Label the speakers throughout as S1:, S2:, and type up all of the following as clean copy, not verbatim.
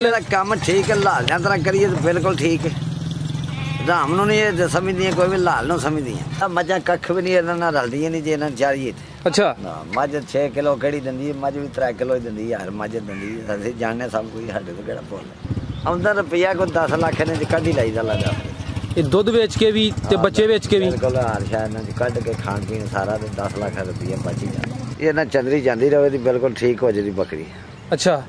S1: काम ठीक है, लाल तरह करिए तो बिल्कुल ठीक है। राम नहीं समझदी कोई भी लाल नो समझदी मझा कख भी नहीं ना रलदी नहीं जे चारिए। अच्छा मझ 6 किलो केड़ी दिंदी मझ भी 3 किलो ही दिंदी यार मझ दिंदी असीं जानने सब कुछ साडे तो केड़ा भुल आउंदा रुपया कोई 10 लाख ने कढ ही लाईदा लगदा ये दुध बेच के भी ते बच्चे बेच के भी बिल्कुल हर शायद कढ के खान पीन सारा ते 10 लाख रुपया बच ही जांदा ये ना चंदरी जांदी रहे दी बिल्कुल ठीक हो जाती बकरी। अच्छा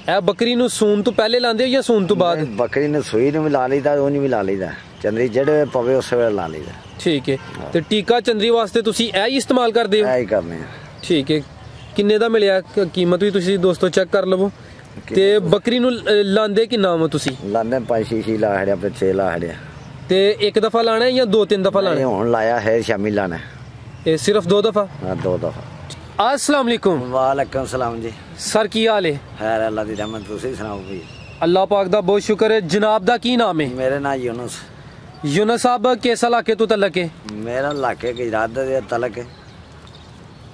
S1: ए बकरी नु सून तो पहले लांदे हो या सून तो बाद? बकरी ने सूई नु भी ला लीदा ओनू भी ला लीदा चंदरी जड़े पवे उस वेले ला लीदा। ठीक है ते टीका चंदरी वास्ते तुसी ए ही इस्तेमाल करदे हो? ए ही करने हैं। ठीक है किन्ने दा मिलिया कीमत भी तुसी दोस्तों चेक कर लवो ते बकरी नु लांदे किन्ना हो तुसी? लांदे 5-6 ला हड़िया पे 6 ला हड़िया ते एक दफा लाना है या 2-3 दफा लाना है? हुन लाया है शामी लाना है। ए सिर्फ 2 दफा? हां 2 दफा। अस्सलाम वालेकुम। वालेकुम सलाम जी। सर की हाल है? खैर अल्लाह दी रहमत तुसी सुनाओ भाई? अल्लाह पाक दा बहुत शुक्र है। जनाब दा की नाम है? मेरा नाम यूनुस। यूनुस साहब किस इलाके तो तलक है? मेरा इलाके गुजरात दे तलक है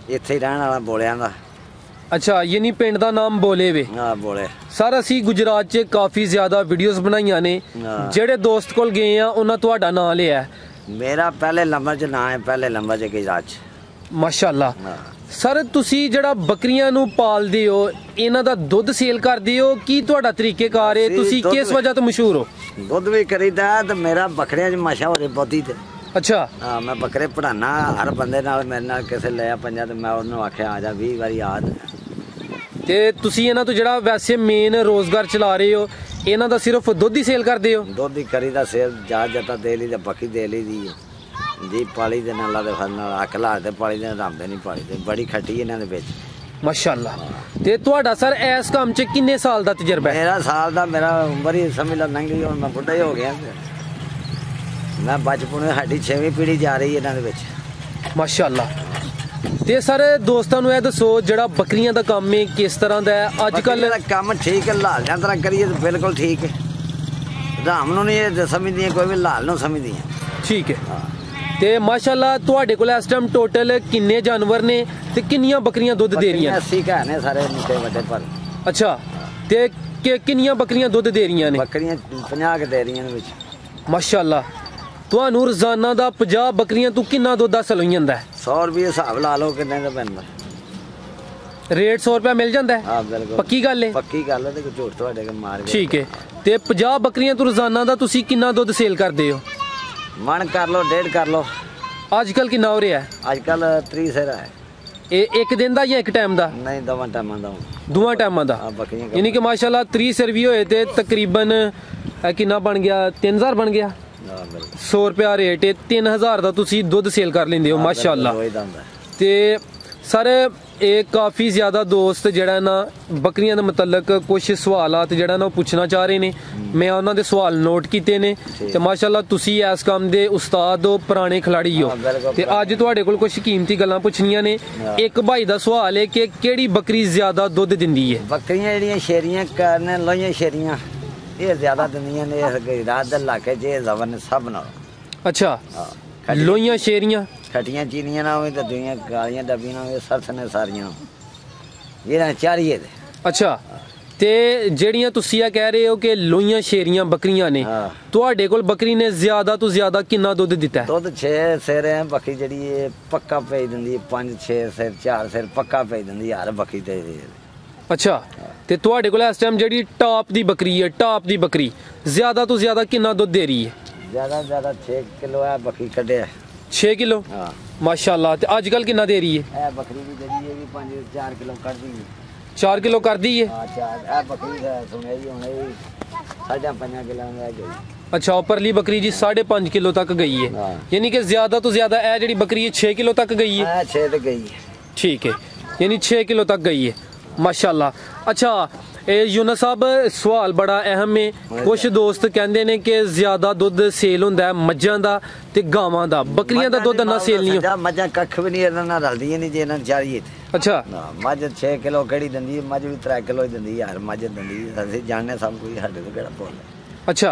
S1: इत्थे ही रहने वाला बोलियां दा। अच्छा यानी पिंड दा नाम बोले वे? हां बोले। सर असी गुजरात च काफी ज्यादा वीडियोस बनाईयां ने जेड़े दोस्त कोल गए हैं उन्हां तुहाडा नाम लिया है? मेरा पहले नंबर च नाम है पहले नंबर च गुजरात च। माशाअल्लाह। सर तुसी जड़ा बकरियां नु पालदे हो इन्हां दा दुध सेल करदे हो की तुहाडा तरीकेकार है तुसी किस वजह तो मशहूर हो? दुध भी करीदा ते मेरा बकरियां च मशा हो बहुती ते। अच्छा हां मैं बकरे पढ़ाना हर बंदे नाल मेरे नाल किसे लिया पंजा ते मैं उन्होंने आख्या आ जा 20 बारी याद ते तुसी इन्हां तो जड़ा वैसे मेन रोजगार चला रहे हो इन्हां दा सिर्फ दुध ही सेल करदे हो? दुध ही करीदा सेल जा जता दे ली ते बकरी दे ली दी जी पाली दे नाल दे फल नाल अख ला ते पाली दे रामदे नहीं पाली ते बड़ी खट्टी इन्हां दे विच। माशाअल्लाह। ते तुहाडा सर इस काम च किन्ने साल दा तजर्बा है? मेरा साल दा मेरा उम्र ही समझ लो नंगी हुन मैं बुढ़ा ही हो गया मैं बचपन में साडी 6वीं पीढ़ी जा रही है इन्हां दे विच। माशाअल्लाह। ते सर दोस्तां नु ए दसो जड़ा बकरियां दा काम है किस तरह दा है आजकल? काम ठीक है लाल तरह करिए तो बिल्कुल ठीक है। राम नहीं समझदी कोई भी लाल नो समझदी। ठीक है ते माशाअल्लाह तुहाडे कोल इस टाइम टोटल किन्ने जानवर ने ते किन्नियां बकरियां दुध दे रही हैं? 80 का ने सारे निक्के बड़े पर। अच्छा ते किन्नियां बकरियां दुध दे रही हैं? बकरियां 50 के दे रही हैं विच। माशाअल्लाह तुहानू रोजाना दा 50 बकरियां तू किन्ना दुध हासिल हो जांदा है? 100 रुपये हिसाब ला लो किन्ने दा पैंदा रेट 100 रुपया मिल जांदा है? हां बिल्कुल पक्की गल है? पक्की गल है ते कोई झूठ तुहाडे के मार। ठीक है ते 50 बकरियां तू रोजाना दा तुसी किन्ना दुध सेल करदे हो? मन कर लो 1.5 कर लो। आजकल किन्ना हो रहा है? आजकल 30 से रहा है। एक दिन दा या एक टाइम दा? नहीं दोवां टाइमां दा। दोवां टाइमां दा यानी कि माशाअल्लाह 30 सिर भी होए ते तकरीबन किन्ना बन गया 3000 बन गया। 100 रुपया रेट है 3000 दा तुसी दुध सेल कर लेंदे हो माशाअल्लाह। ते सर ये काफ़ी ज़्यादा दोस्त जड़ा ना बकरियां दे मतलब कुछ सवालात जड़ा ना पूछना चाह रहे ने मैं उन्हां दे सवाल नोट कीते ने ते माशाअल्लाह तुसी इस काम दे उस्ताद हो पुराने खिलाड़ी हो ते अज तुहाडे कोल कुछ कीमती गल्लां पुछनियां ने। एक भाई दा सवाल है कि केड़ी बकरी ज्यादा दुध दिंदी है? बकरियां जेहड़ियां शेरियां करने लोइयां शेरियां ये ज्यादा दिंदियां ने इस गुजरात दे इलाके च जबन सब नाल। अच्छा लोइयां शेरियां खटियां चीनियां ना होवे ते दुइयां कालियां डब्बियां ना होवे सरथ ने सारियां ये चारिए दे। अच्छा ते जेड़ियां तुसी कह रहे हो कि लोइयां शेरियां बकरियां ने तुहाडे कोल बकरी ने ज्यादा तो ज्यादा किन्ना दुध दिता है? दुध 6 सिर है बकरी जेड़ी पक्का भेज दिंदी 5-6 सिर 4 सिर पक्का भेज दिंदी हर बकरी ते। अच्छा ते तुहाडे कोल इस टाइम जेड़ी टॉप दी बकरी है टॉप दी बकरी ज्यादा तो ज्यादा किन्ना दुध दे रही है? ज्यादा ज्यादा 6 किलो है बकरी कड्डे 6 किलो। हां माशाअल्लाह ते आजकल किन्ना दे रही है? ए बकरी भी देदी है भी 5-4 किलो कर दी है। 4 किलो कर दी है? हां 4 ए बकरी है सुने ही होने 5.5 किलो में गई। अच्छा ऊपरली बकरी जी 5.5 किलो तक गई है यानी कि ज्यादा तो ज्यादा ए जेडी बकरी है 6 किलो तक गई है? 6 तक गई है। ठीक है यानी 6 किलो तक गई है माशाअल्लाह। अच्छा यूनुस साहब सवाल बड़ा अहम है कुछ दोस्त कहते ने कि ज्यादा दुध सेल होंदा है मज्जां दा ते गावां दा बकरियां दा दुध ना सेल नहीं होंदा? मज्जां कख भी नहीं ना रलदी नहीं जे ना चारिए। अच्छा मझ 6 किलो केड़ी दिंदी मझ भी 3 किलो ही दिंदी यार मझ दिंदी असीं जानने सब कुछ साडे तो केड़ा भुल। अच्छा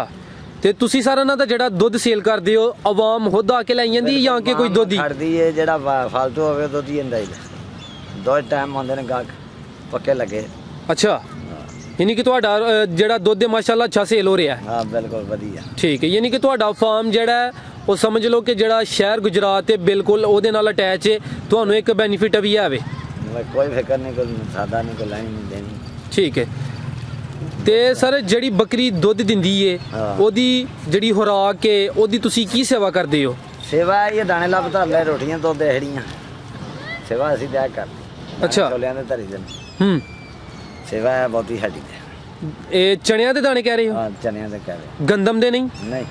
S1: ते तुसी सारा ना दा जेड़ा दुध सेल करदे हो आवाम खुद आके लाई जांदी या कि कोई दुध ही खड़दी है जेड़ा फालतू होवे दुध ही इंदा ही दो टाइम आंदे ने गाहक पक्के लगे। अच्छा
S2: यानी कि तुहाडा जेड़ा दुध माशाअल्लाह अच्छा सेल हो रहा है?
S1: हाँ बिल्कुल वधिया।
S2: ठीक है, यानी कि तुहाडा फार्म जेड़ा है वो समझ लो कि जेड़ा शहर गुजरात है बिल्कुल ओहदे नाल अटैच है, तुहानू एक बेनीफिट भी है वे?
S1: कोई फिक्र नहीं, कोई सादा नहीं, कोई लाइन नहीं देनी।
S2: ठीक है। ते सर जेड़ी बकरी दुध दिंदी है ओदी जेड़ी खुराक है ओदी तुसी की सेवा करदे हो?
S1: सेवा ये दाने लब धर ले, रोटियां दुध देहड़ियां, सेवा असीं दिया कर।
S2: अच्छा,
S1: छोलियां दे धरी देने, सेवा है बहुती साडी।
S2: ए चणियां दे दाने कह रहे हो?
S1: हाँ चनियां दे कह रहे।
S2: गंदम दे नहीं?
S1: नहीं,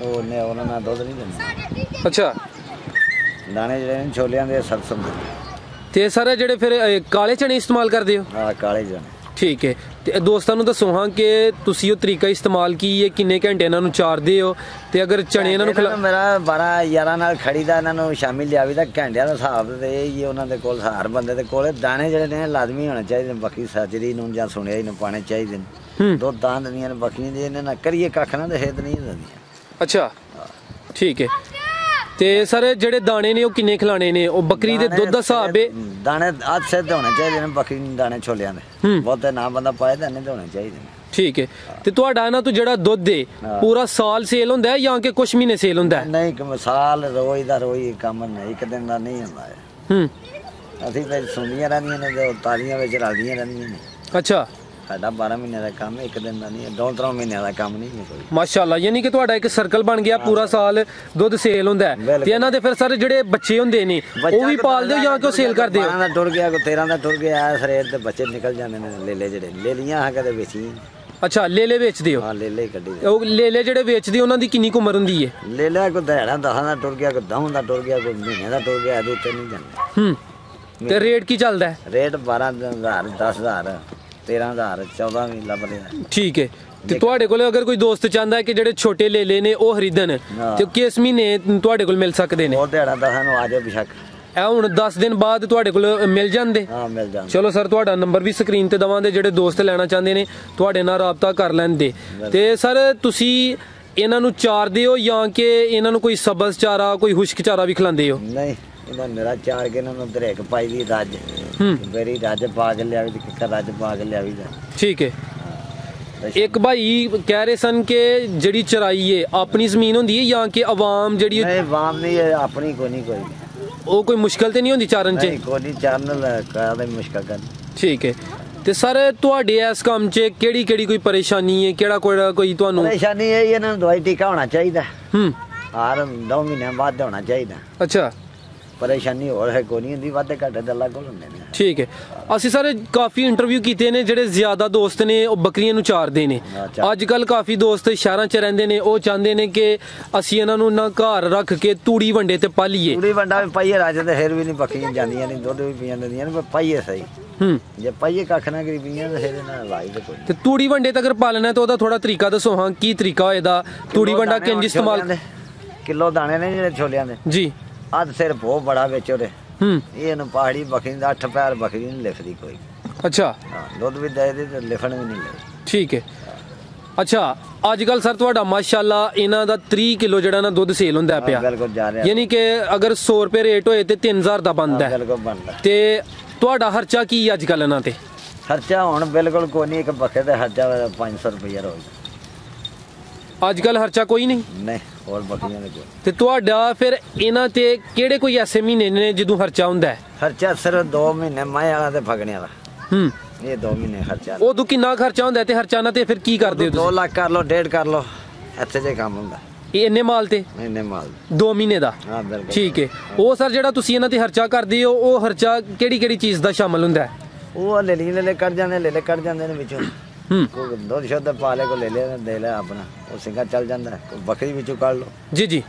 S1: ਉਹਨੇ ਉਹਨਾਂ ਨਾਲ ਦੁੱਧ ਨਹੀਂ ਦਿੰਦੇ।
S2: ਅੱਛਾ,
S1: ਦਾਣੇ ਜਿਹੜੇ ਨੇ ਛੋਲਿਆਂ ਦੇ ਸਰਸੋਂ ਦੇ।
S2: ਤੇ ਸਰ ਜਿਹੜੇ ਫਿਰ ਕਾਲੇ ਚਣੇ ਇਸਤੇਮਾਲ ਕਰਦੇ ਹੋ?
S1: ਹਾਂ ਕਾਲੇ ਚਣੇ।
S2: ਠੀਕ ਹੈ। ਤੇ ਦੋਸਤਾਂ ਨੂੰ ਦੱਸੋ ਹਾਂ ਕਿ ਤੁਸੀਂ ਉਹ ਤਰੀਕਾ ਇਸਤੇਮਾਲ ਕੀ ਹੈ, ਕਿੰਨੇ ਘੰਟੇ ਇਹਨਾਂ ਨੂੰ ਚਾਰਦੇ ਹੋ ਤੇ ਅਗਰ ਚਣੇ ਇਹਨਾਂ ਨੂੰ
S1: ਮੇਰਾ 12-11 ਨਾਲ ਖੜੀ ਦਾ ਇਹਨਾਂ ਨੂੰ ਸ਼ਾਮੀ ਲਿਆਵੀ ਦਾ ਘੰਟਿਆਂ ਦਾ ਹਿਸਾਬ ਤੇ ਇਹ ਹੀ ਉਹਨਾਂ ਦੇ ਕੋਲ ਹਰ ਬੰਦੇ ਦੇ ਕੋਲ ਦਾਣੇ ਜਿਹੜੇ ਨੇ ਲਾਜ਼ਮੀ ਹੋਣੇ ਚਾਹੀਦੇ ਨੇ। ਬੱਕਰੀ ਸਾਜਰੀ ਨੂੰ ਜਾਂ ਸੁਣਿਆ ਹੀ ਨੂੰ ਪਾਣੇ ਚਾਹੀਦੇ ਨੇ। ਦੁੱਧ ਤਾਂ ਦਿੰਦੀਆਂ ਨੇ ਬੱਕਰੀਆਂ ਜੇ ਇਹਨਾਂ ਨਾਲ ਕਰੀਏ ਕੱਖ ਨਾ ਤੇ ਖੇਤ ਨਹੀਂ ਦਿੰਦੀਆਂ। ਅੱਛਾ
S2: ਠੀਕ ਹੈ। ਤੇ ਸਰ ਜਿਹੜੇ ਦਾਣੇ ਨੇ ਉਹ ਕਿੰਨੇ ਖਿਲਾਣੇ ਨੇ? ਉਹ ਬੱਕਰੀ ਦੇ ਦੁੱਧ ਦਾ ਹਿਸਾਬ ਹੈ?
S1: ਦਾਣੇ ਅੱਧ ਸਿੱਧ ਹੋਣੇ ਚਾਹੀਦੇ ਨੇ ਬੱਕਰੀ ਨੂੰ, ਦਾਣੇ ਛੋਲਿਆਂ ਦੇ ਬਹੁਤੇ ਨਾ ਬੰਦਾ ਪਾਏ ਤਾਂ ਨਹੀਂ ਹੋਣੇ ਚਾਹੀਦੇ ਨੇ।
S2: ਠੀਕ ਹੈ। ਤੇ ਤੁਹਾਡਾ ਇਹਨਾਂ ਤੋਂ ਜਿਹੜਾ ਦੁੱਧ ਹੈ ਪੂਰਾ ਸਾਲ ਸੇਲ ਹੁੰਦਾ ਹੈ ਜਾਂ ਕਿ ਕੁਝ ਮਹੀਨੇ ਸੇਲ ਹੁੰਦਾ ਹੈ?
S1: ਨਹੀਂ, ਸਾਲ ਰੋਜ਼ ਦਾ ਰੋਜ਼ ਕੰਮ ਨਹੀਂ, ਇੱਕ ਦਿਨ ਦਾ ਨਹੀਂ ਹੁੰਦਾ ਹੈ। ਅਸੀਂ ਤਾਂ ਸੁਣੀਆਂ ਰਹਿੰਦੀਆਂ ਨੇ ਤੇ ਤਾਲੀਆਂ ਵਿੱਚ ਰਲਦੀਆਂ ਰਹਿੰਦੀਆਂ ਨੇ।
S2: ਅੱਛਾ,
S1: ਸਾਡਾ 12 ਮਹੀਨੇ ਦਾ ਕੰਮ ਹੈ, ਇੱਕ ਦਿਨ ਦਾ ਨਹੀਂ ਹੈ, 2-3 ਮਹੀਨਿਆਂ ਦਾ ਕੰਮ ਨਹੀਂ ਹੈ ਕੋਈ।
S2: ਮਾਸ਼ਾਅੱਲਾ, ਯਾਨੀ ਕਿ ਤੁਹਾਡਾ ਇੱਕ ਸਰਕਲ ਬਣ ਗਿਆ, ਪੂਰਾ ਸਾਲ ਦੁੱਧ ਸੇਲ ਹੁੰਦਾ ਹੈ। ਤੇ ਇਹਨਾਂ ਦੇ ਫਿਰ ਸਰ ਜਿਹੜੇ ਬੱਚੇ ਹੁੰਦੇ ਨੇ ਉਹ ਵੀ ਪਾਲਦੇ ਹੋ ਜਾਂ ਕਿ ਉਹ ਸੇਲ ਕਰਦੇ ਹੋ?
S1: 12 ਦਾ ਟੁਰ ਗਿਆ, ਕੋਈ 13 ਦਾ ਟੁਰ ਗਿਆ, ਸਰੇਰ ਤੇ ਬੱਚੇ ਨਿਕਲ ਜਾਂਦੇ ਨੇ। ਲੇਲੇ ਜਿਹੜੇ ਲੇਲੀਆਂ ਕਦੇ ਵੇਚੀ।
S2: ਅੱਛਾ, ਲੇਲੇ ਵੇਚਦੇ ਹੋ?
S1: ਹਾਂ ਲੇਲੇ ਕੱਢੀ।
S2: ਉਹ ਲੇਲੇ ਜਿਹੜੇ ਵੇਚਦੇ ਉਹਨਾਂ ਦੀ ਕਿੰਨੀ ਉਮਰ ਹੁੰਦੀ ਹੈ?
S1: ਲੇਲਾ ਕੋਈ ਦਿਹਾੜਾ 10 ਦਾ ਟੁਰ ਗਿਆ, ਕੋਈ 10 ਦਾ ਟੁਰ ਗਿਆ, ਕੋਈ ਮਹੀਨੇ ਦਾ ਟੁਰ ਗਿਆ, ਇਹਦੇ ਉੱਤੇ ਨਹੀਂ ਜਾਂਦਾ।
S2: ਤੇ ਰੇਟ ਕੀ ਚੱਲਦਾ ਹੈ?
S1: ਰੇਟ 12,000, 10,000, 13,000, 14 ਵੀ ਲੱਭ ਰਿਹਾ।
S2: ਠੀਕ ਹੈ। ਤੇ ਤੁਹਾਡੇ ਕੋਲ ਅਗਰ ਕੋਈ ਦੋਸਤ ਚਾਹੁੰਦਾ ਹੈ ਕਿ ਜਿਹੜੇ ਛੋਟੇ ਲੇਲੇ ਨੇ ਉਹ ਖਰੀਦਣ ਤੇ ਕਿਸ ਮਹੀਨੇ ਤੁਹਾਡੇ ਕੋਲ ਮਿਲ ਸਕਦੇ ਨੇ?
S1: ਉਹ ਦਿਹਾੜਾ 10 ਨੂੰ ਆ ਜਾਏ ਬੇਸ਼ੱਕ।
S2: ਇਹ ਹੁਣ 10 ਦਿਨ ਬਾਅਦ ਤੁਹਾਡੇ ਕੋਲ ਮਿਲ ਜਾਂਦੇ?
S1: ਹਾਂ ਮਿਲ ਜਾਂਦੇ।
S2: ਚਲੋ ਸਰ, ਤੁਹਾਡਾ ਨੰਬਰ ਵੀ ਸਕਰੀਨ ਤੇ ਦਵਾਂਦੇ, ਜਿਹੜੇ ਦੋਸਤ ਲੈਣਾ ਚਾਹੁੰਦੇ ਨੇ ਤੁਹਾਡੇ ਨਾਲ ਰਾਬਤਾ ਕਰ ਲੈਂਦੇ। ਤੇ ਸਰ ਤੁਸੀਂ ਇਹਨਾਂ ਨੂੰ ਚਾਰਦੇ ਹੋ ਜਾਂ ਕਿ ਇਹਨਾਂ ਨੂੰ ਕੋਈ ਸਬਜ਼ ਚਾਰਾ, ਕੋਈ ਖੁਸ਼ਕ ਚਾਰਾ ਵੀ ਖਿਲਾਉਂਦੇ ਹੋ?
S1: ਨਹੀਂ, ਇਹਨਾਂ ਮੇਰਾ ਚਾਰ ਕੇ ਇਹਨਾਂ ਨੂੰ ਦਰੇਕ ਪਾਈ ਦੀ ਰੱਜ, ਮੇਰੀ ਰੱਜ ਪਾ ਕੇ ਲਿਆਵੀ, ਕਿੱਕਰ ਰੱਜ ਪਾ ਕੇ ਲਿਆਵੀ ਦਾ। ਠੀਕ ਹੈ।
S2: ਇੱਕ ਭਾਈ ਕਹਿ ਰਹੇ ਸਨ ਕਿ ਜਿਹੜੀ ਚਰਾਈ ਹੈ ਆਪਣੀ ਜ਼ਮੀਨ ਹੁੰਦੀ ਹੈ ਜਾਂ ਕਿ ਆਵਾਮ ਜਿਹੜੀ?
S1: ਨਹੀਂ, ਆਵਾਮ ਨਹੀਂ ਹੈ, ਆਪਣੀ ਕੋਈ ਨਹੀਂ। ਕੋਈ
S2: ਉਹ ਕੋਈ ਮੁਸ਼ਕਲ ਤੇ ਨਹੀਂ ਹੁੰਦੀ ਚਾਰਨ ਚ?
S1: ਕੋਈ ਨਹੀਂ, ਚਾਰਨ ਕਾਹਦੀ ਮੁਸ਼ਕਲ ਕਰ।
S2: ਠੀਕ ਹੈ। ਤੇ ਸਰ ਤੁਹਾਡੇ ਇਸ ਕੰਮ 'ਚ ਕਿਹੜੀ ਕਿਹੜੀ ਕੋਈ ਪਰੇਸ਼ਾਨੀ ਹੈ? ਕਿਹੜਾ ਕੋਈ ਤੁਹਾਨੂੰ
S1: ਪਰੇਸ਼ਾਨੀ ਹੈ? ਇਹਨਾਂ ਨੂੰ ਦਵਾਈ ਟੀਕਾ ਹੋਣਾ ਚਾਹੀਦਾ, ਹਰ 2 ਮਹੀਨਿਆਂ ਬਾਅਦ ਹੋਣਾ ਚਾਹੀਦਾ। ਅੱਛਾ, ਪਰੇਸ਼ਾਨੀ ਹੋਰ ਹੈ ਕੋਈ ਨਹੀਂ ਹੁੰਦੀ, ਵਾਧੇ ਘਾਟੇ ਦੇ ਅੱਲਾ ਕੋਲ ਹੁੰਦੇ ਨੇ। ਠੀਕ ਹੈ।
S2: ਅਸੀਂ ਸਾਰੇ ਕਾਫੀ ਇੰਟਰਵਿਊ ਕੀਤੇ ਨੇ, ਜਿਹੜੇ ਜ਼ਿਆਦਾ ਦੋਸਤ ਨੇ ਉਹ ਬੱਕਰੀਆਂ ਨੂੰ ਚਾਰਦੇ ਨੇ। ਅੱਜ ਕੱਲ ਕਾਫੀ ਦੋਸਤ ਸ਼ਹਿਰਾਂ 'ਚ ਰਹਿੰਦੇ ਨੇ, ਉਹ ਚਾਹੁੰਦੇ ਨੇ ਕਿ ਅਸੀਂ ਇਹਨਾਂ ਨੂੰ ਨਾ ਘਰ ਰੱਖ ਕੇ ਤੂੜੀ ਵੰਡੇ ਤੇ ਪਾਲੀਏ।
S1: ਤੂੜੀ ਵੰਡਾ ਵੀ ਪਾਈਏ ਰੱਜ ਤੇ ਫਿਰ ਵੀ ਨਹੀਂ ਬੱਕਰੀਆਂ ਜਾਂਦੀਆਂ, ਨਹੀਂ ਦੁੱਧ ਵੀ ਪੀਆਂ ਦਿੰਦੀਆਂ ਨੇ, ਪਾਈਏ ਸਹੀ। ਜੇ ਪਾਈਏ ਕੱਖ ਨਾ ਗਰੀਬੀਆਂ ਤੇ ਫਿਰ ਇਹਨਾਂ ਲਾਈ ਤੇ ਕੋਈ।
S2: ਤੇ ਤੂੜੀ ਵੰਡੇ ਤੱਕ ਪਾਲਣਾ ਤਾਂ ਉਹਦਾ ਥੋੜਾ ਤਰੀਕਾ ਦੱਸੋ ਹਾਂ, ਕੀ ਤਰੀਕਾ ਹੋਏਦਾ? ਤੂੜੀ ਵੰਡਾ ਕਿੰਜ ਇਸਤੇਮਾਲ?
S1: ਕਿਲੋ ਦਾਣੇ ਨੇ ਜਿਹੜੇ ਛੋਲਿਆਂ ਦੇ ਜੀ, ਅੱਧ ਸਿਰ ਬਹੁਤ ਬੜਾ ਵਿੱਚ ਉਹਦੇ। ਇਹਨੂੰ ਪਹਾੜੀ ਬੱਕਰੀ ਦਾ 8 ਪੈਰ ਬੱਕਰੀ ਨਹੀਂ ਲਿਖਦੀ ਕੋਈ। ਅੱਛਾ, ਦੁੱਧ ਵੀ ਦੇ ਦੇ ਤੇ ਲਿਖਣ ਵੀ ਨਹੀਂ ਲੱਗਦੀ। ਠੀਕ ਹੈ। ਅੱਛਾ, ਅੱਜ ਕੱਲ ਸਰ ਤੁਹਾਡਾ ਮਾਸ਼ਾਅੱਲਾ ਇਹਨਾਂ ਦਾ 30 ਕਿਲੋ ਜਿਹੜਾ ਨਾ ਦੁੱਧ ਸੇਲ ਹੁੰਦਾ ਪਿਆ, ਬਿਲਕੁਲ ਜਾ ਰਿਹਾ। ਯਾਨੀ ਕਿ ਅਗਰ 100 ਰੁਪਏ ਰੇਟ ਹੋਏ ਤੇ 3000 ਦਾ ਬਣਦਾ ਹੈ। ਬਿਲਕੁਲ ਬਣਦਾ। ਤੇ ਤੁਹਾਡਾ ਖਰਚਾ ਕੀ ਅੱਜ ਕੱਲ ਇਹਨਾਂ ਤੇ? ਖਰਚਾ ਹੁਣ ਬਿਲਕੁਲ ਕੋਈ ਨਹੀਂ, ਇੱਕ ਬੱਕਰੇ ਦਾ ਖਰਚਾ 500 ਰੁਪਏ ਰੋਜ਼। ਅੱਜ ਕੱਲ ਖਰਚਾ ਕੋਈ ਨਹੀਂ? ਨਹੀਂ, ਹੋਰ ਬੱਕਰੀਆਂ ਦੇ ਕੋਲ। ਤੇ ਤੁਹਾਡਾ ਫਿਰ ਇਹਨਾਂ ਤੇ ਕਿਹੜੇ ਕੋਈ ਐਸੇ ਮਹੀਨੇ ਨੇ ਜਦੋਂ ਖਰਚਾ ਹੁੰਦਾ ਹੈ? ਖਰਚਾ ਸਿਰਫ 2 ਮਹੀਨੇ ਮਾਇਆ ਵਾਲਾ ਤੇ ਫਗਣੇ ਵਾਲਾ। ਇਹ 2 ਮਹੀਨੇ ਖਰਚਾ। ਉਦੋਂ ਕਿੰਨਾ ਖਰਚਾ ਹੁੰਦਾ ਤੇ ਖਰਚਾ ਨਾ ਤੇ ਫਿਰ ਕੀ ਕਰਦੇ ਹੋ ਤੁਸੀਂ? 2 ਲੱਖ ਕਰ ਲਓ, 1.5 ਕਰ ਲਓ, ਇੱਥੇ ਜੇ ਕੰਮ ਹੁੰਦਾ। ਇਹ ਇੰਨੇ ਮਾਲ ਤੇ? ਇੰਨੇ ਮਾਲ 2 ਮਹੀਨੇ ਦਾ? ਹਾਂ ਬਿਲਕੁਲ। ਠੀਕ ਹੈ। ਉਹ ਸਰ ਜਿਹੜਾ ਤੁਸੀਂ ਇਹਨਾਂ ਤੇ ਖਰਚਾ ਕਰਦੇ ਹੋ, ਉਹ ਖਰਚਾ ਕਿਹੜੀ ਕਿਹੜੀ ਚੀਜ਼ ਦਾ ਸ਼ਾਮਲ ਹੁੰਦਾ ਹੈ? ਉਹ ਲੈ ਕੱਢ ਜਾਂਦੇ, ਲੈ ਕੱਢ ਜਾਂਦੇ ਨੇ ਵਿੱਚੋਂ। ਕੋਈ ਦੁੱਧ ਸ਼ੁੱਧ ਪਾ ਲੈ, ਕੋਈ ਲੈ ਲਿਆ ਦੇ ਲਿਆ ਆਪਣਾ, ਉਹ ਸਿੰਘਾ ਚੱਲ ਜਾਂਦਾ। ਕੋਈ ਬੱਕਰੀ ਵਿੱਚੋਂ ਕੱਢ ਲਓ। ਜੀ ਜੀ,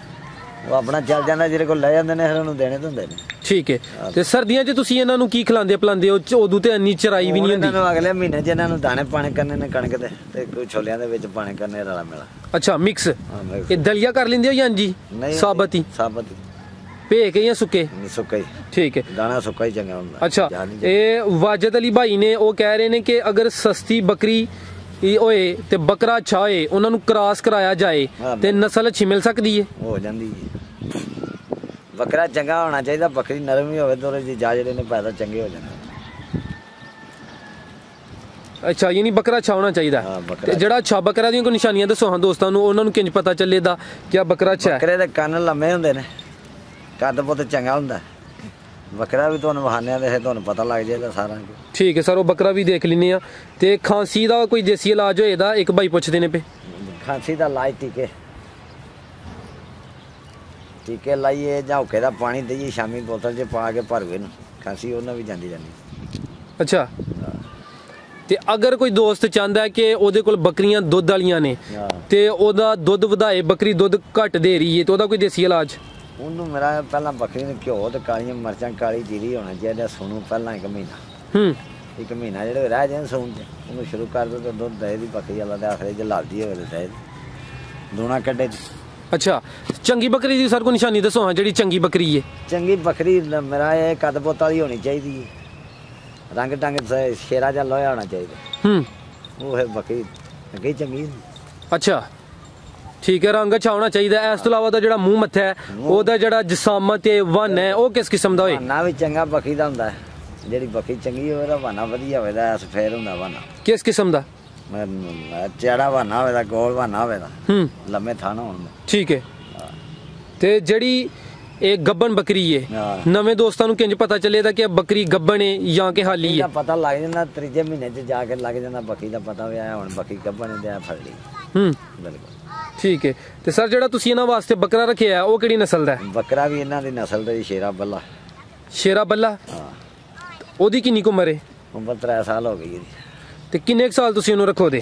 S1: ਉਹ ਆਪਣਾ ਚੱਲ ਜਾਂਦਾ, ਜਿਹੜੇ ਕੋਲ ਲੈ ਜਾਂਦੇ ਨੇ ਫਿਰ ਉਹਨੂੰ ਦੇਣੇ ਤਾਂ ਹੁੰਦੇ ਨੇ। ਠੀਕ ਹੈ। ਤੇ ਸਰਦੀਆਂ 'ਚ ਤੁਸੀਂ ਇਹਨਾਂ ਨੂੰ ਕੀ ਖਿਲਾਉਂਦੇ ਪਿਲਾਉਂਦੇ ਹੋ? ਉਦੋਂ ਤੇ ਇੰਨੀ ਚਰਾਈ ਵੀ ਨਹੀਂ ਹੁੰਦੀ। ਇਹਨਾਂ ਨੂੰ ਅਗਲੇ ਮਹੀਨੇ 'ਚ ਇਹਨਾਂ ਨੂੰ ਦਾਣੇ ਪਾਣੇ ਕਰਨੇ ਨੇ ਕਣਕ ਦੇ, ਤੇ ਕੋਈ ਛੋਲਿਆਂ ਦੇ ਵਿੱਚ ਪਾਣੇ ਕਰਨੇ ਰਲਾ ਮਿਲਾ। ਅੱਛਾ, ਮਿਕਸ। ਇਹ ਦਲੀਆ ਕਰ ਲੈਂਦੇ ਹੋ ਜਾਂ ਜੀ ਸਾਬਤ ਹੀ? ਸਾਬਤ ਹੀ। ਭੇ ਕੇ ਜਾਂ ਸੁੱਕੇ? ਸੁੱਕਾ ਹੀ। ਠੀਕ ਹੈ। ਦਾਣਾ ਸੁੱਕਾ ਹੀ ਚੰਗਾ ਹੁੰਦਾ। ਅੱਛਾ, ਇਹ ਵਾਜਦ ਅਲੀ ਭਾਈ ਨੇ ਉਹ ਕਹਿ ਰਹੇ ਨੇ ਕਿ ਅਗਰ ਸਸਤੀ ਬੱਕਰੀ ਹੋਏ ਤੇ ਬੱਕਰਾ ਅੱਛਾ ਹੋਏ, ਉਹਨਾਂ ਨੂੰ ਕ੍ਰਾਸ ਕਰਾਇਆ ਜਾਏ ਤੇ ਨਸਲ ਅੱਛੀ ਮਿਲ ਸਕਦੀ ਹੈ? ਹੋ ਜਾਂਦੀ ਹੈ। ਬੱਕਰਾ ਚੰਗਾ ਹੋਣਾ ਚਾਹੀਦਾ, ਬੱਕਰੀ ਨਰਮ ਵੀ ਹੋਵੇ ਤਾਂ ਉਹਦੇ ਜਾ ਜਿਹੜੇ ਨੇ ਪੈਦਾ ਚੰਗੇ ਹੋ ਜਾਂਦੇ।
S2: ਅੱਛਾ ਯਾਨੀ ਬੱਕਰਾ ਅੱਛਾ ਹੋਣਾ ਚਾਹੀਦਾ ਤੇ ਜਿਹੜਾ ਅੱਛਾ ਬੱਕਰਾ ਦੀਆਂ ਕੋਈ ਨਿਸ਼ਾਨੀਆਂ ਦੱਸੋ ਹਾਂ ਦੋਸਤਾਂ ਨੂੰ, ਉਹਨਾਂ ਨੂੰ ਕਿੰਜ ਪਤਾ ਚੱਲੇਦਾ ਕਿ ਆ ਬੱਕਰਾ ਅੱਛਾ ਹੈ?
S1: ਬੱਕਰੇ ਦੇ ਕੰਨ ਲੰਮੇ ਹੁੰਦੇ ਨੇ, ਕੱਦ ਬਹੁਤ ਚੰਗਾ ਹੁੰਦਾ। ਬੱਕਰਾ ਵੀ ਤੁਹਾਨੂੰ ਵਹਾਨਿਆਂ ਦੇ ਤੁਹਾਨੂੰ ਪਤਾ ਲੱਗ ਜਾਏਗਾ ਸਾਰਾ।
S2: ਠੀਕ ਹੈ ਸਰ, ਉਹ ਬੱਕਰਾ ਵੀ ਦੇਖ ਲੈਂਦੇ ਆ। ਤੇ ਖਾਂਸੀ ਦਾ ਕੋਈ ਦੇਸੀ ਇਲਾਜ ਹੋਏਦਾ? ਇੱਕ ਭਾਈ ਪੁੱਛਦੇ ਨੇ ਪਏ।
S1: ਖਾਂਸੀ ਦਾ ਇਲਾਜ ਟੀਕੇ ਲਾਈਏ ਜਾਂ ਹੁੱਕੇ ਦਾ ਪਾਣੀ ਦਈਏ ਸ਼ਾਮੀ ਬੋਤਲ 'ਚ ਪਾ ਕੇ ਭਰਵੇ ਨੂੰ, ਖਾਂਸੀ ਉਹਨਾਂ ਵੀ ਜਾਂਦੀ।
S2: ਅੱਛਾ, ਤੇ ਅਗਰ ਕੋਈ ਦੋਸਤ ਚਾਹੁੰਦਾ ਕਿ ਉਹਦੇ ਕੋਲ ਬੱਕਰੀਆਂ ਦੁੱਧ ਵਾਲੀਆਂ ਨੇ ਤੇ ਉਹਦਾ ਦੁੱਧ ਵਧਾਏ, ਬੱਕਰੀ ਦੁੱਧ ਘੱਟ ਦੇ ਰਹੀ ਹੈ, ਤੇ ਉਹਦਾ ਕੋਈ ਦੇਸੀ ਇਲਾਜ?
S1: ਉਹਨੂੰ ਮੇਰਾ ਪਹਿਲਾਂ ਬੱਕਰੀ ਨੂੰ ਘਿਓ ਤੇ ਕਾਲੀਆਂ ਮਿਰਚਾਂ, ਕਾਲੀ ਜੀਰੀ ਹੋਣਾ ਚਾਹੀਦਾ ਸੁਣੂ ਪਹਿਲਾਂ 1 ਮਹੀਨਾ। 1 ਮਹੀਨਾ ਜਿਹੜੇ ਰਹਿ ਜਾਣ ਸੂਣ 'ਚ ਉਹਨੂੰ ਸ਼ੁਰੂ ਕਰ ਦੋ ਤੇ ਦੁੱਧ ਦੇ ਦੀ ਬੱਕਰੀ ਵਾਲਾ ਦੇ ਆਖਰੇ 'ਚ ਲਾਲਦੀ ਹੋਵੇ ਤੇ ਦੇ ਦੂਣਾ ਕੱਢੇ। ਅੱਛਾ, ਚੰਗੀ ਬੱਕਰੀ ਦੀ ਸਰ ਕੋਈ ਨਿਸ਼ਾਨੀ ਦੱਸੋ ਹਾਂ, ਜਿਹੜੀ ਚੰਗੀ ਬੱਕਰੀ ਹੈ? ਚੰਗੀ ਬੱਕਰੀ ਮੇਰਾ ਇਹ ਕੱਦ ਬੁੱਤ ਵਾਲੀ ਹੋਣੀ ਚਾਹੀਦੀ ਹੈ, ਰੰਗ ਟੰਗ ਸ਼ੇਰਾ ਜਿਹਾ ਲੋਹਾ ਹੋਣਾ ਚਾਹੀਦਾ। ਉਹ ਹੈ ਬੱਕਰੀ ਅੱਗੇ ਚੰਗੀ। ਅੱਛਾ ਠੀਕ ਹੈ, ਰੰਗ ਅੱਛਾ ਹੋਣਾ ਚਾਹੀਦਾ। ਇਸ ਤੋਂ ਇਲਾਵਾ ਦਾ ਜਿਹੜਾ ਮੂੰਹ ਮੱਥਾ ਹੈ, ਉਹਦਾ ਜਿਹੜਾ ਜਿਸਾਮਤ ਤੇ ਵਨ ਹੈ, ਉਹ ਕਿਸ ਕਿਸਮ ਦਾ ਹੋਏ? ਵਾਨਾ ਵੀ ਚੰਗਾ ਬੱਕਰੀ ਦਾ ਹੁੰਦਾ ਹੈ, ਜਿਹੜੀ ਬੱਕਰੀ ਚੰਗੀ ਹੋਵੇ ਉਹਦਾ ਵਾਨਾ ਵਧੀਆ ਹੋਵੇਦਾ, ਸਫੇਦ ਹੁੰਦਾ ਵਾਨਾ। ਕਿਸ ਕਿਸਮ ਦਾ? ਚਿਹਰਾ ਵਾਨਾ ਹੋਵੇਦਾ, ਗੋਲ ਵਾਨਾ ਹੋਵੇਦਾ, ਲੰਮੇ ਥਣ ਹੋਣ। ਠੀਕ ਹੈ, ਤੇ ਜਿਹੜੀ ਇਹ ਗੱਬਨ ਬੱਕਰੀ ਹੈ, ਨਵੇਂ ਦੋਸਤਾਂ ਨੂੰ ਕਿੰਜ ਪਤਾ ਚੱਲੇਦਾ ਕਿ ਬੱਕਰੀ ਗੱਬਨ ਹੈ ਜਾਂ ਕਿ ਹਾਲੀ ਹੈ? ਪਤਾ ਲੱਗ ਜਾਂਦਾ 3 ਮਹੀਨੇ 'ਚ ਜਾ ਕੇ ਲੱਗ ਜਾਂਦਾ ਬੱਕਰੀ ਦਾ ਪਤਾ ਵੀ ਆਇਆ ਹੁਣ ਬੱਕਰੀ ਗੱਬਨ ਹੈ, ਫੜ ਲਈ। ਬਿਲਕੁਲ ਠੀਕ ਹੈ। ਤੇ ਸਰ ਜਿਹੜਾ ਤੁਸੀਂ ਇਹਨਾਂ ਵਾਸਤੇ ਬੱਕਰਾ ਰੱਖਿਆ ਉਹ ਕਿਹੜੀ ਨਸਲ ਦਾ? ਬੱਕਰਾ ਵੀ ਇਹਨਾਂ ਦੀ ਨਸਲ ਦਾ ਸ਼ੇਰਾ ਬੱਲਾ। ਸ਼ੇਰਾ ਬੱਲਾ? ਹਾਂ। ਉਹਦੀ ਕਿੰਨੀ ਕੁ ਉਮਰ ਹੈ? ਉਮਰ 3 ਸਾਲ ਹੋ ਗਈ। ਤੇ ਕਿੰਨੇ ਸਾਲ ਤੁਸੀਂ ਉਹਨੂੰ ਰੱਖੋਦੇ?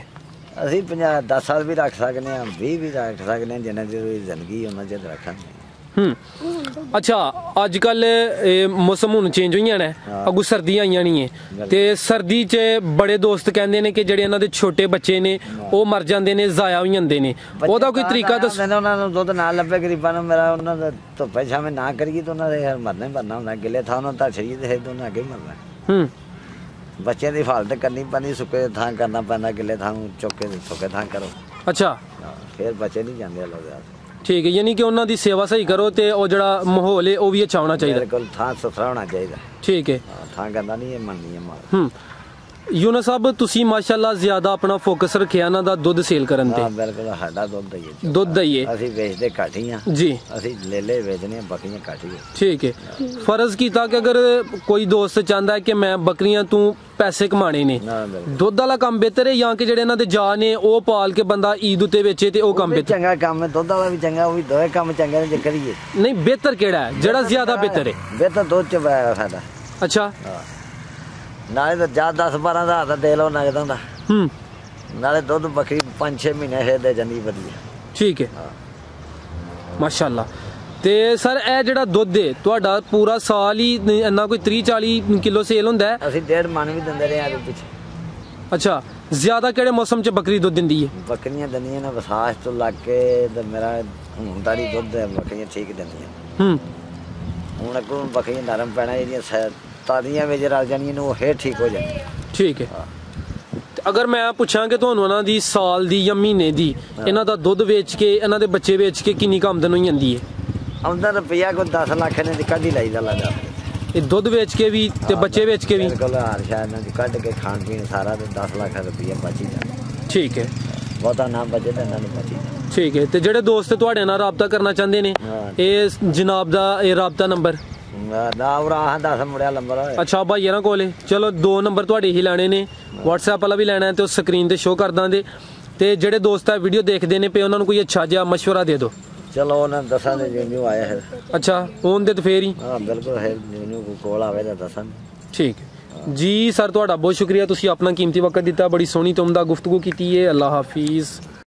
S1: ਅਸੀਂ 10 ਸਾਲ ਵੀ ਰੱਖ ਸਕਦੇ ਹਾਂ, 20 ਵੀ ਰੱਖ ਸਕਦੇ ਹਾਂ, ਜਿੰਨਾ ਚਿਰ ਜ਼ਿੰਦਗੀ ਉਹਨਾਂ ਚਿਰ ਰੱਖਾਂਗੇ। ਅੱਛਾ, ਅੱਜ ਕੱਲ ਮੌਸਮ ਹੁਣ ਚੇਂਜ ਹੋਈਆਂ ਨੇ, ਅੱਗੂ ਸਰਦੀਆਂ ਆਈਆਂ ਨਹੀਂ ਹੈ, ਤੇ ਸਰਦੀ 'ਚ ਬੜੇ ਦੋਸਤ ਕਹਿੰਦੇ ਨੇ ਕਿ ਜਿਹੜੇ ਇਹਨਾਂ ਦੇ ਛੋਟੇ ਬੱਚੇ ਨੇ ਉਹ ਮਰ ਜਾਂਦੇ ਨੇ, ਜ਼ਾਇਆ ਹੋ ਜਾਂਦੇ ਨੇ, ਉਹਦਾ ਕੋਈ ਤਰੀਕਾ ਦੱਸੋ? ਉਹਨਾਂ ਨੂੰ ਦੁੱਧ ਨਾ ਲੱਭੇ ਗਰੀਬਾਂ ਨੂੰ, ਮੇਰਾ ਉਹਨਾਂ ਦਾ ਧੁੱਪੇ ਛਾਵੇਂ ਨਾ ਕਰੀਏ ਤਾਂ ਉਹਨਾਂ ਦੇ ਮਰਨਾ ਹੁੰਦਾ। ਗਿੱਲੇ ਥਾਂ ਉਹਨਾਂ ਦਾ ਸਰੀਰ ਦੇ ਉਹਨਾਂ ਅੱਗੇ ਮਰਨਾ। ਬੱਚਿਆਂ ਦੀ ਹਾਲਤ ਕਰਨੀ ਪੈਂਦੀ, ਸੁੱਕੇ ਥਾਂ ਕਰਨਾ ਪੈਂਦਾ, ਗਿੱਲੇ ਥਾਂ ਨੂੰ ਚੁੱਕ ਕੇ ਸੁੱਕੇ ਥਾਂ ਕਰੋ। ਅੱਛਾ, ਫਿਰ ਬੱਚੇ ਨਹੀਂ ਜਾਂਦੇ ਲੋਕ। ਠੀਕ ਹੈ, ਯਾਨੀ ਕਿ ਉਹਨਾਂ ਦੀ ਸੇਵਾ ਸਹੀ ਕਰੋ ਤੇ ਉਹ ਜਿਹੜਾ ਮਾਹੌਲ ਹੈ ਉਹ ਵੀ ਅੱਛਾ ਹੋਣਾ ਚਾਹੀਦਾ। ਬਿਲਕੁਲ, ਥਾਂ ਸੁਥਰਾ ਹੋਣਾ ਚਾਹੀਦਾ। ਠੀਕ ਹੈ, ਥਾਂ ਗੰਦਾ ਨਹੀਂ ਮੰਨਣੀ ਹੈ। ਯੂਨਸ ਸਾਹਿਬ, ਤੁਸੀਂ ਮਾਸ਼ਾਅੱਲਾ ਜ਼ਿਆਦਾ ਆਪਣਾ ਫੋਕਸ ਰੱਖਿਆ ਇਹਨਾਂ ਦਾ ਦੁੱਧ ਸੇਲ ਕਰਨ ਤੇ। ਬਿਲਕੁਲ, ਸਾਡਾ ਦੁੱਧ ਦਈਏ ਅਸੀਂ ਵੇਚਦੇ ਘੱਟ ਹੀ ਆ ਜੀ, ਅਸੀਂ ਲੈ ਵੇਚਦੇ ਆ, ਬੱਕਰੀਆਂ ਘੱਟ ਹੀ। ਠੀਕ ਹੈ, ਫਰਜ਼ ਕੀਤਾ ਕਿ ਅਗਰ ਕੋਈ ਦੋਸਤ ਚਾਹੁੰਦਾ ਹੈ ਕਿ ਮੈਂ ਬੱਕਰੀਆਂ ਤੋਂ ਪੈਸੇ ਕਮਾਣੇ ਨੇ, ਦੁੱਧ ਵਾਲਾ ਕੰਮ ਬਿਹਤਰ ਹੈ ਜਾਂ ਕਿ ਜਿਹੜੇ ਇਹਨਾਂ ਦੇ ਜਾ ਨੇ ਉਹ ਪਾਲ ਕੇ ਬੰਦਾ ਈਦ ਉੱਤੇ ਵੇਚੇ ਤੇ ਉਹ ਕੰਮ ਬਿਹਤਰ? ਚੰਗਾ ਕੰਮ ਹੈ, ਦੁੱਧ ਵਾਲਾ ਵੀ ਚੰਗਾ, ਉਹ ਵੀ ਦੋਵੇਂ ਕੰਮ ਚੰਗੇ ਨੇ ਜੇ ਕਰੀਏ। ਨਹੀਂ, ਬਿਹਤਰ ਕਿਹੜਾ ਹੈ, ਜਿਹੜਾ ਜ਼ਿਆਦਾ ਬਿਹਤਰ ਹੈ? ਬਿਹਤਰ ਦੁੱਧ ਚ ਫਾਇਦਾ। ਅੱਛਾ, ਨਾਲੇ ਤਾਂ ਜਾ 10-12 ਹਜ਼ਾਰ ਦਾ ਦੇ ਲਓ ਨਗਦ ਹੁੰਦਾ, ਨਾਲੇ ਦੁੱਧ ਬੱਕਰੀ 5-6 ਮਹੀਨੇ ਦੇ ਜਾਂਦੀ ਵਧੀਆ। ਠੀਕ ਹੈ, ਮਾਸ਼ਾਅੱਲਾ। ਤੇ ਸਰ ਇਹ ਜਿਹੜਾ ਦੁੱਧ ਹੈ ਤੁਹਾਡਾ ਪੂਰਾ ਸਾਲ ਹੀ ਇੰਨਾ ਕੋਈ 30-40 ਕਿਲੋ ਸੇਲ ਹੁੰਦਾ ਹੈ? ਅਸੀਂ 1.5 ਮਣ ਵੀ ਦਿੰਦੇ ਰਹੇ ਆ ਪਿੱਛੇ। ਅੱਛਾ, ਜ਼ਿਆਦਾ ਕਿਹੜੇ ਮੌਸਮ 'ਚ ਬੱਕਰੀ ਦੁੱਧ ਦਿੰਦੀ ਹੈ? ਬੱਕਰੀਆਂ ਦਿੰਦੀਆਂ ਨੇ ਵਿਸਾਖ ਤੋਂ ਲੱਗ ਕੇ ਤੇ ਮੇਰਾ ਹੁਣ ਤਾਰੀ ਦੁੱਧ ਬੱਕਰੀਆਂ ਠੀਕ ਦਿੰਦੀਆਂ। ਹੁਣ ਅੱਗੋਂ ਬੱਕਰੀਆਂ ਨਰਮ ਪੈਣਾ, ਜਿਹੜੀਆਂ ਤਾਜ਼ੀਆਂ ਵਿੱਚ ਰਲ ਜਾਣੀਆਂ ਉਹ ਫੇਰ ਠੀਕ ਹੋ ਜਾਣੀ। ਠੀਕ ਹੈ, ਅਗਰ ਮੈਂ ਪੁੱਛਾਂ ਕਿ ਤੁਹਾਨੂੰ ਇਹਨਾਂ ਦੀ ਸਾਲ ਦੀ ਜਾਂ ਮਹੀਨੇ ਦੀ ਇਹਨਾਂ ਦਾ ਦੁੱਧ ਵੇਚ ਕੇ, ਇਹਨਾਂ ਦੇ ਬੱਚੇ ਵੇਚ ਕੇ ਕਿੰਨੀ ਆਮਦਨ ਹੋਈ ਜਾਂਦੀ ਹੈ? ਆਮਦਨ ਰੁਪਈਆ ਕੋਈ 10 ਲੱਖ ਨੇ ਕੱਢ ਹੀ ਲਾਈਦਾ ਲੱਗਦਾ। ਇਹ ਦੁੱਧ ਵੇਚ ਕੇ ਵੀ ਤੇ ਬੱਚੇ ਵੇਚ ਕੇ ਵੀ? ਬਿਲਕੁਲ, ਹਰ ਸ਼ਾਇਦ ਇਹਨਾਂ ਦੀ ਕੱਢ ਕੇ ਖਾਣ ਪੀਣ ਸਾਰਾ ਤੇ 10 ਲੱਖ ਰੁਪਈਆ ਬਚ ਹੀ ਜਾਂਦਾ। ਠੀਕ ਹੈ, ਬਹੁਤਾ ਨਾ ਬਚੇ ਤਾਂ ਇਹਨਾਂ ਨੂੰ ਬਚ ਹੀ ਜਾਂਦਾ। ਠੀਕ ਹੈ, ਤੇ ਜਿਹੜੇ ਦੋਸਤ ਤੁਹਾਡੇ ਨਾਲ ਰਾਬਤਾ ਕਰਨਾ ਚਾਹੁੰਦੇ ਨੇ, ਇਹ ਜਨਾਬ ਦਾ ਇਹ ਰਾਬਤਾ ਨੰਬਰ? ਅੱਛਾ ਭਾਈ ਇਹਨਾਂ ਕੋਲੇ, ਚਲੋ 2 ਨੰਬਰ ਤੁਹਾਡੇ ਹੀ ਲੈਣੇ ਨੇ, WhatsApp ਵਾਲਾ ਵੀ ਲੈਣਾ ਤੇ ਉਹ ਸਕਰੀਨ ਤੇ ਸ਼ੋ ਕਰ ਦਾਂਗੇ। ਤੇ ਜਿਹੜੇ ਦੋਸਤ ਆ ਵੀਡੀਓ ਦੇਖਦੇ ਨੇ ਪਏ ਉਹਨਾਂ ਨੂੰ ਕੋਈ ਅੱਛਾ ਜਿਹਾ ਮਸ਼ਵਰਾ ਦੇ ਦਿਓ। ਚਲੋ ਉਹਨਾਂ ਦੱਸਾਂਗੇ ਜਿਉਂ ਆਇਆ ਹੈ। ਅੱਛਾ, ਉਹਨ ਦੇ ਤੇ ਫੇਰ ਹੀ? ਹਾਂ ਬਿਲਕੁਲ, ਹੈ ਜਿਉਂ ਕੋਲ ਆਵੇ ਤਾਂ ਦੱਸਾਂਗੇ। ਠੀਕ ਹੈ ਜੀ ਸਰ, ਤੁਹਾਡਾ ਬਹੁਤ ਸ਼ੁਕਰੀਆ, ਤੁਸੀਂ ਆਪਣਾ ਕੀਮਤੀ ਵਕਤ ਦਿੱਤਾ, ਬੜੀ ਸੋਹਣੀ ਤੁਮਦਾ ਗੁਫ਼ਤਗੂ ਕੀਤੀ ਹੈ। ਅੱਲਾ ਹਾਫਿਜ਼।